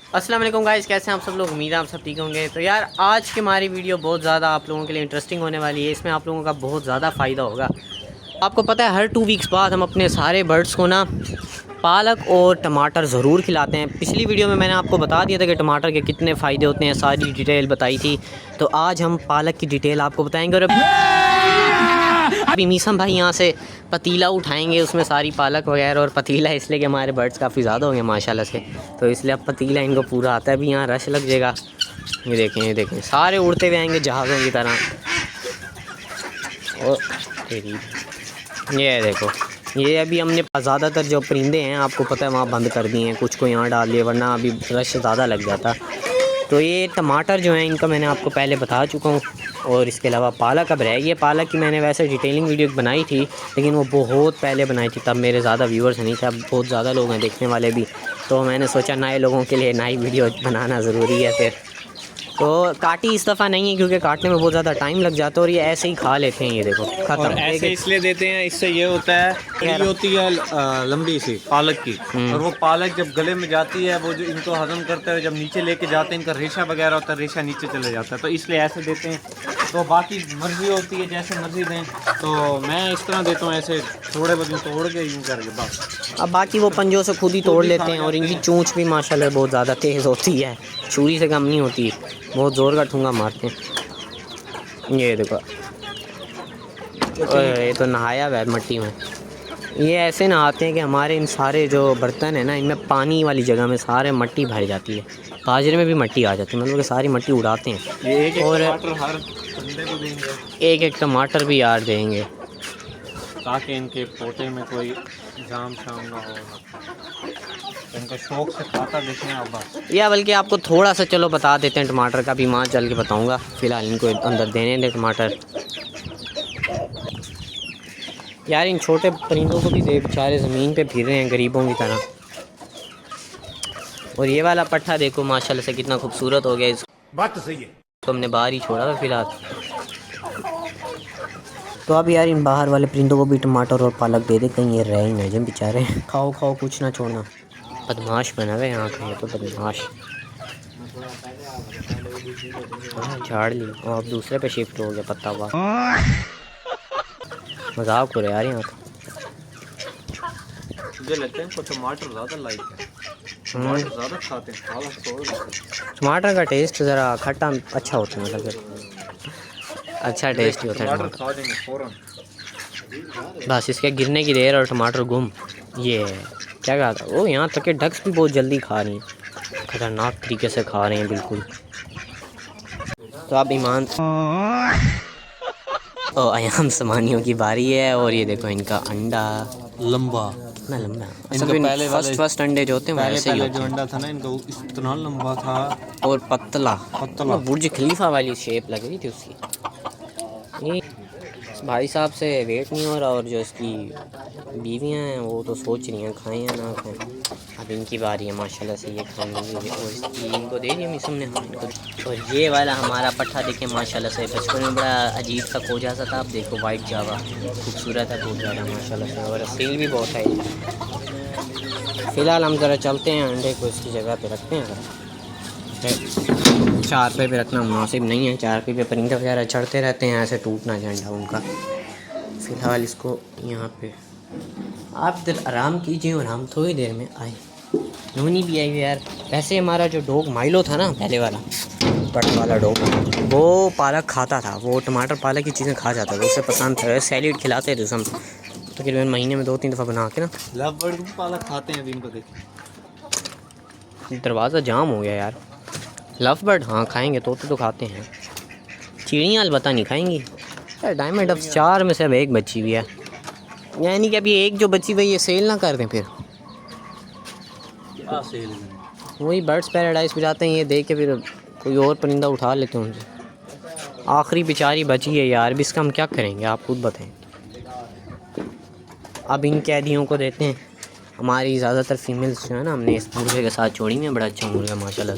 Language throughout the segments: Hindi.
अस्सलाम वालेकुम गाइस, कैसे हैं आप सब लोग। उम्मीद है आप सब ठीक होंगे। तो यार आज की हमारी वीडियो बहुत ज़्यादा आप लोगों के लिए इंटरेस्टिंग होने वाली है। इसमें आप लोगों का बहुत ज़्यादा फ़ायदा होगा। आपको पता है हर 2 वीक्स बाद हम अपने सारे बर्ड्स को ना पालक और टमाटर ज़रूर खिलाते हैं। पिछली वीडियो में मैंने आपको बता दिया था कि टमाटर के कितने फ़ायदे होते हैं, सारी डिटेल बताई थी। तो आज हम पालक की डिटेल आपको बताएंगे। और अभी मीसम भाई यहाँ से पतीला उठाएंगे, उसमें सारी पालक वगैरह। और पतीला इसलिए कि हमारे बर्ड्स काफ़ी ज़्यादा होंगे माशाल्लाह से, तो इसलिए अब पतीला इनको पूरा आता है। अभी यहाँ रश लग जाएगा। ये देखें सारे उड़ते हुए आएंगे जहाज़ों की तरह। और ये देखो, ये अभी हमने ज़्यादातर जो परिंदे हैं आपको पता है वहाँ बंद कर दिए हैं, कुछ को यहाँ डाल दिए, वरना अभी रश ज़्यादा लग जाता। तो ये टमाटर जो हैं इनका मैंने आपको पहले बता चुका हूँ। और इसके अलावा पालक अब रह गई है। पालक की मैंने वैसे डिटेलिंग वीडियो बनाई थी, लेकिन वो बहुत पहले बनाई थी, तब मेरे ज़्यादा व्यूअर्स नहीं थे। अब बहुत ज़्यादा लोग हैं देखने वाले भी, तो मैंने सोचा नए लोगों के लिए नई वीडियो बनाना ज़रूरी है। फिर तो काटी इस दफ़ा नहीं है क्योंकि काटने में बहुत ज़्यादा टाइम लग जाता है, और ये ऐसे ही खा लेते हैं। ये देखो ख़त्म। ऐसे इसलिए देते हैं, इससे ये होता है, ये होती है लंबी सी पालक की, और वो पालक जब गले में जाती है, वो जो इनको हजम करते हैं, जब नीचे लेके जाते हैं, इनका रेशा वगैरह होता है, रेशा नीचे चले जाता है, तो इसलिए ऐसे देते हैं। तो बाकी मर्जी होती है, जैसे मर्जी दें। तो मैं इस तरह देता हूँ, ऐसे थोड़े बहुत तोड़ के यूँ करके बस। अब बाकी वो पंजों से खुद ही तोड़ लेते हैं। और इनकी चोंच भी माशाल्लाह बहुत ज़्यादा तेज़ होती है, छुरी से कम नहीं होती, बहुत ज़ोर का ठूंगा मारते हैं। ये देखो, ये तो नहाया हुआ है मट्टी में। ये ऐसे नहाते हैं कि हमारे इन सारे जो बर्तन है ना, इनमें पानी वाली जगह में सारे मट्टी भर जाती है, बाजरे में भी मट्टी आ जाती है, मतलब कि सारी मट्टी उड़ाते हैं। एक और टमाटर हर बंदे को देंगे, एक टमाटर भी यार देंगे, ताकि इनके पोते में कोई जाम शाम ना हो, इनको शौक से खाता देखें आप बस। या बल्कि आपको थोड़ा सा चलो बता देते हैं टमाटर का भी, माँ चल के बताऊंगा। फ़िलहाल इनको अंदर देने दे टमाटर। यार इन छोटे परिंदों को भी दे, बेचारे ज़मीन पे फिर रहे हैं गरीबों की तरह। और ये वाला पट्ठा देखो माशाल्लाह से कितना खूबसूरत हो गया। इस बात तो सही है, तो हमने बाहर ही छोड़ा था फ़िलहाल। तो अब यार इन बाहर वाले परिंदों को भी टमाटर और पालक दे दे, कहीं ये रह ही ना जब बेचारे। खाओ खाओ, कुछ ना छोड़ना। बदमाश बना हुआ यहाँ का, ये तो बदमाश। झाड़ ली और अब दूसरे पे शिफ्ट हो गया पत्ता हुआ। मजाक हो रहा है यार यहाँ का। मुझे लगता है इनको टमाटर ज़्यादा लाइक है, टमाटर ज़्यादा खाते हैं, पालक छोड़ देते हैं। टमाटर का टेस्ट ज़रा खट्टा अच्छा होता है, मतलब अच्छा टेस्ट ही होता है टमाटर खा देंगे फ़ौरन। बस इसके गिरने की देर और टमाटर गुम। ये क्या कहा था वो, यहाँ तक कि डक्स भी बहुत जल्दी खा रही हैं, खतरनाक तरीके से खा रहे हैं बिल्कुल। तो अब ईमान और अयाम समानियों की बारी है। और ये देखो इनका अंडा लंबा, कितना लंबा है। इनका असल में पहले वाले फर्स्ट अंडे जो होते हैं वैसे ही होते जो हैं, अंडा था ना इनका, वो इतना लंबा था और पतला। पतला। बुर्ज खलीफा वाली शेप लग रही थी उसकी। ये भाई साहब से वेट नहीं हो रहा, और जो इसकी बीवियां हैं वो तो सोच रही हैं खाएं या ना खाएं। अब इनकी बारी है माशाल्लाह से, ये खाएंगी। और इसकी इनको दे दिया मिसम ने इनको। और ये वाला हमारा पट्ठा देखें माशाल्लाह से, बचपन में बड़ा अजीब सा खोजा सा था, अब देखो वाइट जावा खूबसूरत है बहुत ज़्यादा माशाल्लाह से, और सील भी बहुत है। फ़िलहाल हम ज़रा चलते हैं, अंडे को इसकी जगह पे रखते हैं। चारपे पे रखना मुनासिब नहीं है, चारपे पे परिंदे वगैरह चढ़ते रहते हैं, ऐसे टूट ना जाए अंडा उनका। फ़िलहाल इसको यहाँ पे आप इधर आराम कीजिए, और हम थोड़ी देर में आए। नूनी भी आई हुई यार। वैसे हमारा जो डॉग माइलो था ना, पहले वाला बड़ा वाला डॉग, वो पालक खाता था, वो टमाटर पालक की चीज़ें खा जाता था, उसे पसंद था। सैलेड खिलाते थे हम तकरीबन महीने में 2-3 दफ़ा बना के ना। लव बर्ड को पालक खाते हैं, अभी इनको देखिए। दरवाज़ा जाम हो गया यार। लव बर्ड हाँ खाएंगे, तोते तो खाते हैं, चिड़ियाँ अलबत्ता नहीं खाएंगी यार। डायमंड ऑफ 4 में से अब एक बची हुई है, यानी कि अभी एक जो बची हुई ये सेल ना कर दें फिर। क्या सेल? वही बर्ड्स पैराडाइज पे जाते हैं, ये देख के फिर कोई और परिंदा उठा लेते हैं उनसे। आखिरी बेचारी बची है यार, अब इसका हम क्या करेंगे आप खुद बताएं। अब इन कैदियों को देते हैं। हमारी ज़्यादातर फीमेल्स जो है ना, हमने इस मुर्गे के साथ छोड़ी में, बड़ा अच्छा मुर्गा माशाल्लाह।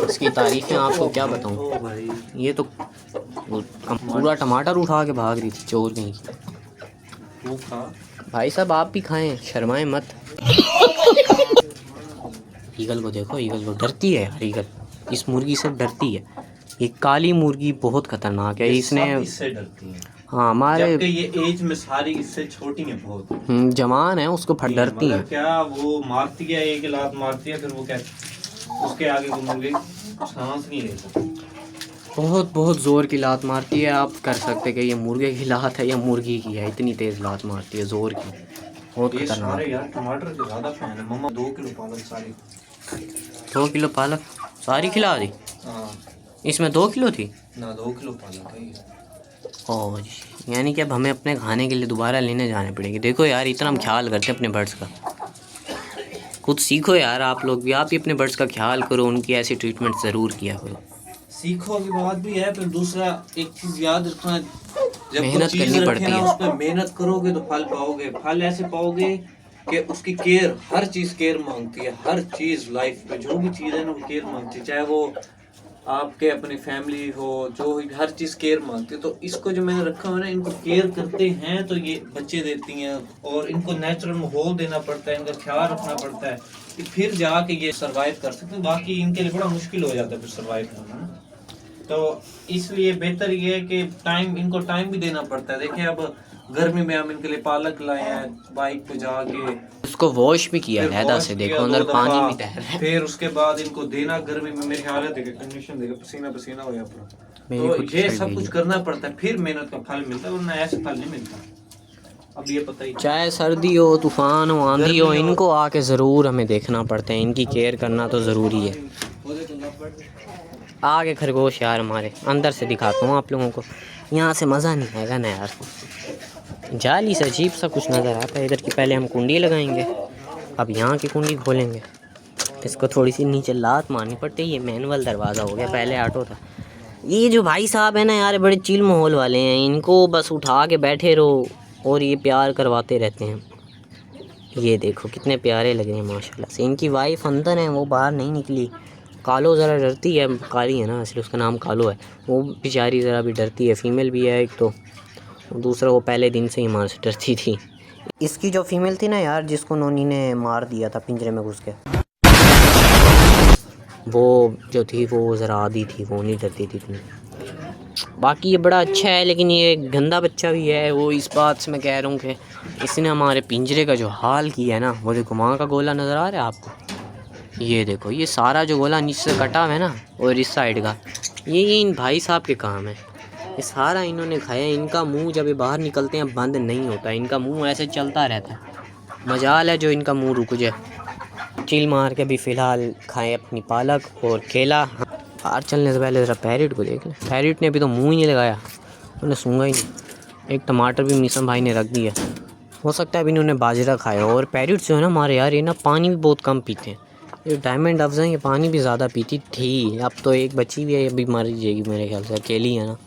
इसकी तारीफ़ें आपको क्या बताऊँ। ये तो पूरा टमाटर उठा के भाग रही थी चोर कहीं की। भाई साहब आप भी खाएं, शर्माएं मत। ईगल को देखो, ईगल को डरती है यार, ईगल इस मुर्गी से डरती है। ये काली मुर्गी बहुत खतरनाक है, इसने इससे डरती है। हाँ हमारे जबकि ये एज में सारी इससे छोटी है बहुत। जवान है, उसको फट डरती है। क्या वो मारती है, एक लात मारती है, फिर वो क्या उसके आगे वो मुर्गी सांस नहीं ले सकती। बहुत बहुत ज़ोर की लात मारती है। आप कर सकते कि ये मुर्गे की लात है या मुर्गी की है, इतनी तेज़ लात मारती है ज़ोर की, बहुत ये खतरनाक। सारे यार टमाटर के ज़्यादा फैन है। मम्मा 2 किलो पालक सारी 2 किलो पालक सारी खिला दी? हाँ इसमें 2 किलो थी ना, 2 किलो पालक है ये। ओह जी, यानी कि अब हमें अपने खाने के लिए दोबारा लेने जाने पड़ेंगे। देखो यार, इतना हम ख्याल करते हैं अपने बर्ड्स का। कुछ सीखो यार, आप लोग भी, आप ही अपने बर्ड्स का ख्याल करो, उनकी ऐसी ट्रीटमेंट ज़रूर किया करो। सीखो की बात भी है, फिर दूसरा एक चीज याद रखना, जब मेहनत कोई चीज करनी रखे पड़ती ना, है। उस पर मेहनत करोगे तो फल पाओगे। फल ऐसे पाओगे कि उसकी केयर, हर चीज केयर मांगती है। हर चीज लाइफ में जो भी चीज है ना वो केयर मांगती है, चाहे वो आपके अपनी फैमिली हो, जो हर चीज केयर मांगती है। तो इसको जो मैंने रखा हुआ है ना, इनको केयर करते हैं तो ये बच्चे देती हैं, और इनको नेचुरल माहौल देना पड़ता है, इनका ख्याल रखना पड़ता है कि फिर जाके ये सरवाइव कर सकते हैं। बाकी इनके लिए बड़ा मुश्किल हो जाता है फिर सरवाइव करना ना। तो इसलिए बेहतर ये है कि टाइम, इनको टाइम भी देना पड़ता है। देखिए अब गर्मी में हम इनके लिए पालक लाए हैं, बाइक पे जाके उसको वॉश भी किया फिर है वॉश से, किया देखो 2 अंदर पानी दफा, भी तैर रहा है। फिर उसके बाद इनको देना गर्मी में। मेरे ख्याल है देखे कंडीशन देखे, पसीना पसीना हो गया पूरा। मेरी तो खुद ये सड़ सब गई कुछ है। करना पड़ता है, फिर मेहनत का फल मिलता है, वरना ऐसे फल नहीं मिलता। अब ये पता ही चाहे सर्दी हो, तूफान हो, आंधी हो, गर्मी हो। इनको आके ज़रूर हमें देखना पड़ता है, इनकी केयर करना तो ज़रूरी है। आगे खरगोश यार हमारे, अंदर से दिखाता हूँ आप लोगों को, यहाँ से मज़ा नहीं आएगा ना यार। जाली से अजीब सा कुछ नज़र आता है इधर की। पहले हम कुंडी लगाएंगे, अब यहाँ की कुंडी खोलेंगे, इसको थोड़ी सी नीचे लात मारनी पड़ती है। ये मैनुअल दरवाज़ा हो गया, पहले ऑटो था। ये जो भाई साहब है ना यार, बड़े चिल माहौल वाले हैं, इनको बस उठा के बैठे रहो और ये प्यार करवाते रहते हैं। ये देखो कितने प्यारे लग रहे हैं माशाल्लाह से। इनकी वाइफ अंदर है, वो बाहर नहीं निकली। कालो ज़रा डरती है, काली है ना इसलिए उसका नाम कालो है। वो बेचारी ज़रा भी डरती है, फीमेल भी है एक तो, दूसरा वो पहले दिन से ही मां से डरती थी। इसकी जो फीमेल थी ना यार, जिसको नोनी ने मार दिया था पिंजरे में घुस के, वो जो थी वो ज़रा आदी थी, वो नहीं डरती थी इतनी। बाकी ये बड़ा अच्छा है, लेकिन ये गंदा बच्चा भी है। वो इस बात से मैं कह रहा हूँ कि इसने हमारे पिंजरे का जो हाल किया है ना, वो देखो माँ का गोला नज़र आ रहा है आपको, ये देखो ये सारा जो गोला नीचे से कटा हुआ है ना, और इस साइड का, ये इन भाई साहब के काम है। ये सारा इन्होंने खाया। इनका मुंह जब ये बाहर निकलते हैं बंद नहीं होता, इनका मुंह ऐसे चलता रहता है। मजाल है जो इनका मुंह रुक जाए। चिल मार के भी फ़िलहाल खाएं अपनी पालक और केला। बाहर चलने से पहले ज़रा पैरेट को देख लें। पैरेट ने अभी तो मुंह ही नहीं लगाया, उन्हें सूंघा ही नहीं। एक टमाटर भी मीसम भाई ने रख दिया, हो सकता है अभी इन्होंने बाजरा खाया। और पैरेट जो है ना हमारे यार, ये ना पानी भी बहुत कम पीते हैं। ये डायमंड अफज़ा ये पानी भी ज़्यादा पीती थी, अब तो एक बची हुई है, अभी मर जाएगी मेरे ख्याल से, अकेली है ना।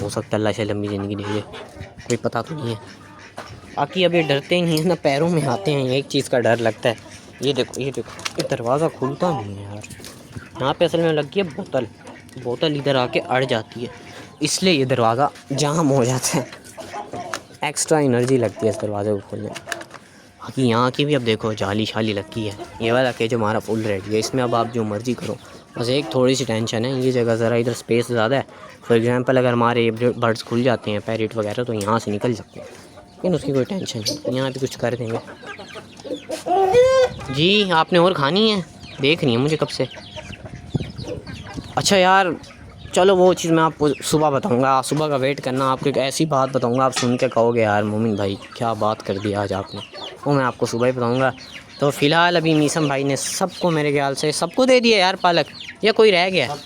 हो सकता है अल्लाह से लंबी ज़िंदगी दे दे, कोई पता तो नहीं है। बाकी अब ये डरते नहीं हैं ना, पैरों में आते हैं, एक चीज़ का डर लगता है। ये देखो ये देखो, ये दरवाज़ा खुलता नहीं है यार। यहाँ पे असल में लग गई है बोतल, बोतल इधर आके अड़ जाती है, इसलिए ये दरवाज़ा जाम हो जाता है। एक्स्ट्रा एनर्जी लगती है इस दरवाज़े को खोलने में। बाकी यहाँ की भी अब देखो जाली शाली लगी है। ये वाला केज हमारा फुल रेडी है, इसमें अब आप जो मर्ज़ी करो। बस एक थोड़ी सी टेंशन है, ये जगह ज़रा इधर स्पेस ज़्यादा है। फॉर एग्ज़ाम्पल अगर हमारे बर्ड्स खुल जाते हैं, पैरेट वगैरह, तो यहाँ से निकल सकते हैं, लेकिन उसकी कोई टेंशन नहीं, यहाँ भी कुछ कर देंगे। जी आपने और खानी है? देख रही है मुझे कब से। अच्छा यार चलो, वो चीज़ मैं आपको सुबह बताऊंगा, सुबह का वेट करना। आपको एक ऐसी बात बताऊंगा, आप सुन के कहोगे यार मोमिन भाई क्या बात कर दी आज आपने, वो मैं आपको सुबह ही बताऊंगा। तो फ़िलहाल अभी मीसम भाई ने सबको, मेरे ख्याल से सबको दे दिया यार पालक, या कोई रह गया?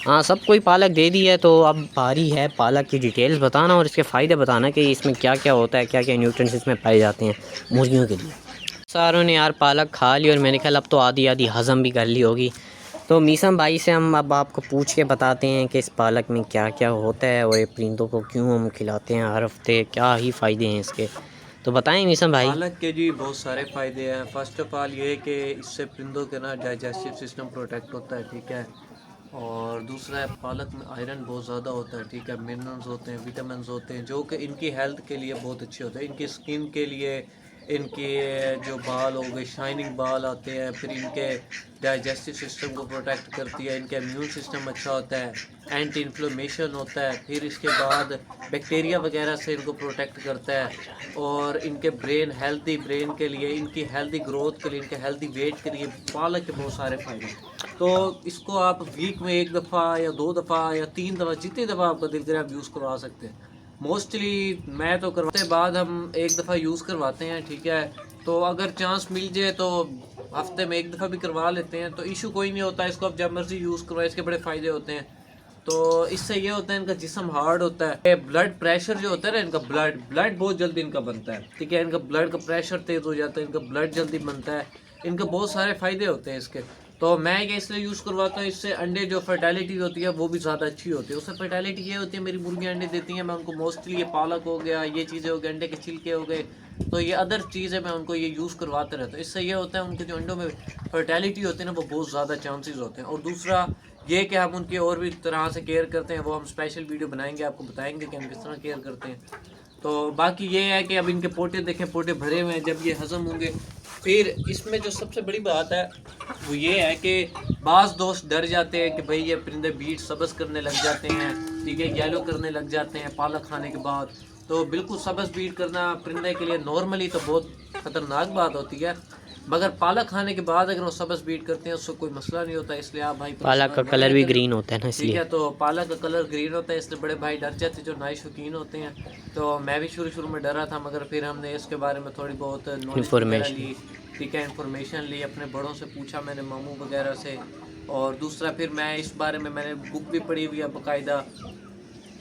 हाँ सबको ही पालक दे दी है। तो अब बारी है पालक की डिटेल्स बताना और इसके फ़ायदे बताना कि इसमें क्या क्या होता है, क्या क्या न्यूट्रिएंट्स इसमें पाए जाते हैं मुर्गियों के लिए। सारों ने यार पालक खा ली और मेरे ख्याल अब तो आधी आधी हज़म भी कर ली होगी। तो मीसम भाई से हम अब आपको पूछ के बताते हैं कि इस पालक में क्या क्या होता है और ये परिंदों को क्यों हम खिलाते हैं हर हफ्ते, क्या ही फ़ायदे हैं इसके। तो बताएं मीसम भाई। पालक के जी बहुत सारे फ़ायदे हैं। फ़र्स्ट ऑफ ऑल ये कि इससे परिंदों के ना डाइजेस्टिव सिस्टम प्रोटेक्ट होता है, ठीक है। और दूसरा है पालक में आयरन बहुत ज़्यादा होता है, ठीक है। मिनरल्स होते हैं, विटामिन होते हैं, जो कि इनकी हेल्थ के लिए बहुत अच्छे होते हैं, इनकी स्किन के लिए, इनके जो बाल हो गए शाइनिंग बाल आते हैं, फिर इनके डाइजेस्टिव सिस्टम को प्रोटेक्ट करती है, इनका इम्यून सिस्टम अच्छा होता है, एंटी इन्फ्लेमेशन होता है, फिर इसके बाद बैक्टीरिया वगैरह से इनको प्रोटेक्ट करता है, और इनके ब्रेन हेल्दी ब्रेन के लिए, इनकी हेल्दी ग्रोथ के लिए, इनके हेल्दी वेट के लिए पालक के बहुत सारे फ़ायदे हैं। तो इसको आप वीक में 1 दफ़ा या 2 दफ़ा या 3 दफ़ा, जितनी दफ़ा आपका दिल करे आप यूज़ करवा सकते हैं। मोस्टली मैं तो करवाते बाद हम 1 दफ़ा यूज़ करवाते हैं, ठीक है। तो अगर चांस मिल जाए तो हफ्ते में 1 दफ़ा भी करवा लेते हैं, तो इशू कोई नहीं होता। इसको आप जब मर्जी यूज़ करवाएं, इसके बड़े फ़ायदे होते हैं। तो इससे ये होता है इनका जिस्म हार्ड होता है, ब्लड प्रेशर जो होता है ना इनका, ब्लड बहुत जल्दी इनका बनता है, ठीक है। इनका ब्लड का प्रेशर तेज़ हो जाता है, इनका ब्लड जल्दी बनता है, इनके बहुत सारे फ़ायदे होते हैं इसके। तो मैं ये इसलिए यूज़ करवाता हूँ, इससे अंडे जो फर्टिलिटी होती है वो भी ज़्यादा अच्छी होती है। उससे फर्टिलिटी ये होती है, मेरी मुर्गियाँ अंडे देती हैं, मैं उनको मोस्टली ये पालक हो गया, ये चीज़ें हो गई, अंडे के छिलके हो गए, तो ये अदर चीज़ें मैं उनको ये यूज़ करवाते रहता हूँ। इससे ये होता है उनके जो अंडों में फर्टिलिटी होती है ना, वो बहुत ज़्यादा चांसेस होते हैं। और दूसरा ये कि हम उनकी और भी तरह से केयर करते हैं, वो हम स्पेशल वीडियो बनाएंगे, आपको बताएंगे कि हम किस तरह केयर करते हैं। तो बाकी ये है कि अब इनके पोटे देखें, पोटे भरे हुए हैं, जब ये हज़म होंगे। फिर इसमें जो सबसे बड़ी बात है वो ये है कि बाज़ दोस्त डर जाते हैं कि भाई ये परिंदे बीट सब्ज़ करने लग जाते हैं, ठीक है, येलो करने लग जाते हैं पालक खाने के बाद। तो बिल्कुल सब्ज़ बीट करना परिंदे के लिए नॉर्मली तो बहुत ख़तरनाक बात होती है, मगर पालक खाने के बाद अगर वो सब्ज़ बीट करते हैं उससे कोई मसला नहीं होता। इसलिए आप भाई पालक का कलर भी ग्रीन होता है ना, इसलिए ठीक है। तो पालक का कलर ग्रीन होता है, इसलिए बड़े भाई डर जाते जो नए शौकीन होते हैं। तो मैं भी शुरू में डरा था, मगर फिर हमने इसके बारे में थोड़ी बहुत इन्फॉर्मेशन ली, ठीक है, इन्फॉर्मेशन ली, अपने बड़ों से पूछा मैंने, मामू वगैरह से। और दूसरा फिर मैं इस बारे में मैंने बुक भी पढ़ी हुई है बाकायदा,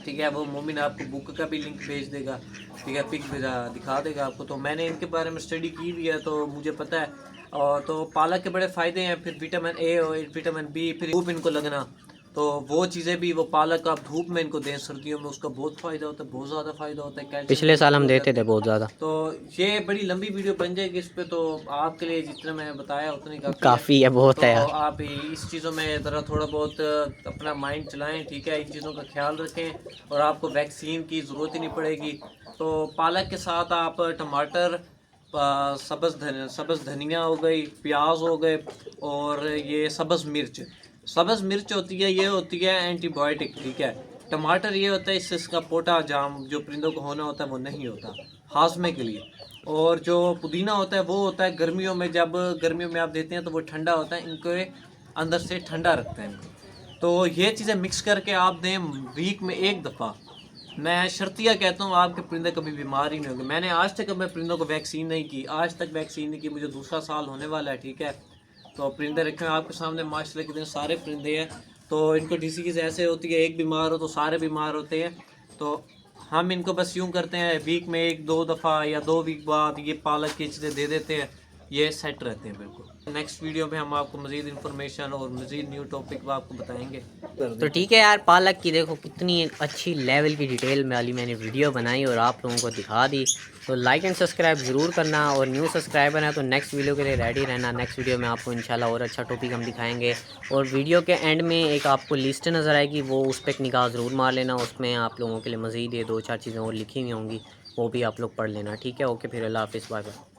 ठीक है। वो मोमिन आपको बुक का भी लिंक भेज देगा, ठीक है, पिक दिखा देगा आपको। तो मैंने इनके बारे में स्टडी की हुई है, तो मुझे पता है। और तो पालक के बड़े फ़ायदे हैं। फिर विटामिन ए और विटामिन बी, फिर धूप इनको लगना, तो वो चीज़ें भी, वो पालक आप धूप में इनको दें सर्दियों में, उसका बहुत फ़ायदा होता है, बहुत ज़्यादा फ़ायदा होता है। कैल्शियम पिछले साल हम देते थे बहुत ज़्यादा। तो ये बड़ी लंबी वीडियो बन जाएगी इस पर, तो आपके लिए जितना मैंने बताया उतनी काफ़ी है, बहुत तो है यार। आप इस चीज़ों में ज़रा थोड़ा बहुत अपना माइंड चलाएं, ठीक है, इन चीज़ों का ख्याल रखें, और आपको वैक्सीन की ज़रूरत ही नहीं पड़ेगी। तो पालक के साथ आप टमाटर, सब्ज़ धनिया हो गई, प्याज हो गए, और ये सब्ज़ मिर्च होती है, ये होती है एंटीबायोटिक, ठीक है। टमाटर ये होता है, इससे इसका पोटा जाम जो परिंदों को होना होता है वो नहीं होता, हाजमे के लिए। और जो पुदीना होता है वो होता है गर्मियों में, जब गर्मियों में आप देते हैं तो वो ठंडा होता है, इनको अंदर से ठंडा रखता है इनको। तो ये चीज़ें मिक्स करके आप दें वीक में 1 दफ़ा। मैं शर्तिया कहता हूँ आपके परिंदे कभी बीमार ही नहीं होंगे। मैंने आज तक अपने परिंदों को वैक्सीन नहीं की, आज तक वैक्सीन नहीं की, मुझे दूसरा साल होने वाला है, ठीक है। तो परिंदे रखे हैं आपके सामने, माशाल्लाह के दिन सारे परिंदे हैं। तो इनको डिसीज़ ऐसे होती है, एक बीमार हो तो सारे बीमार होते हैं। तो हम इनको बस यूँ करते हैं, वीक में 1-2 दफ़ा या 2 वीक बाद ये पालक की चीज़ें दे देते हैं, ये सेट रहते हैं बिल्कुल। नेक्स्ट वीडियो में हम आपको मज़ीद इन्फॉर्मेशन और मज़ीद न्यू टॉपिक आपको बताएंगे। तो ठीक है यार, पालक की देखो कितनी एक अच्छी लेवल की डिटेल वाली मैंने वीडियो बनाई और आप लोगों को दिखा दी। तो लाइक एंड सब्सक्राइब ज़रूर करना, और न्यू सब्सक्राइबर है तो नेक्स्ट वीडियो के लिए रेडी रहना। नेक्स्ट वीडियो में आपको इंशाल्लाह और अच्छा टॉपिक हम दिखाएंगे। और वीडियो के एंड में एक आपको लिस्ट नज़र आएगी, वो उस पर एक निगाह ज़रूर मार लेना, उसमें आप लोगों के लिए मज़ीद ये 2-4 चीज़ें और लिखी हुई होंगी, वो भी आप लोग पढ़ लेना, ठीक है। ओके, फिर अल्लाह हाफ़िज़, बाय बाय।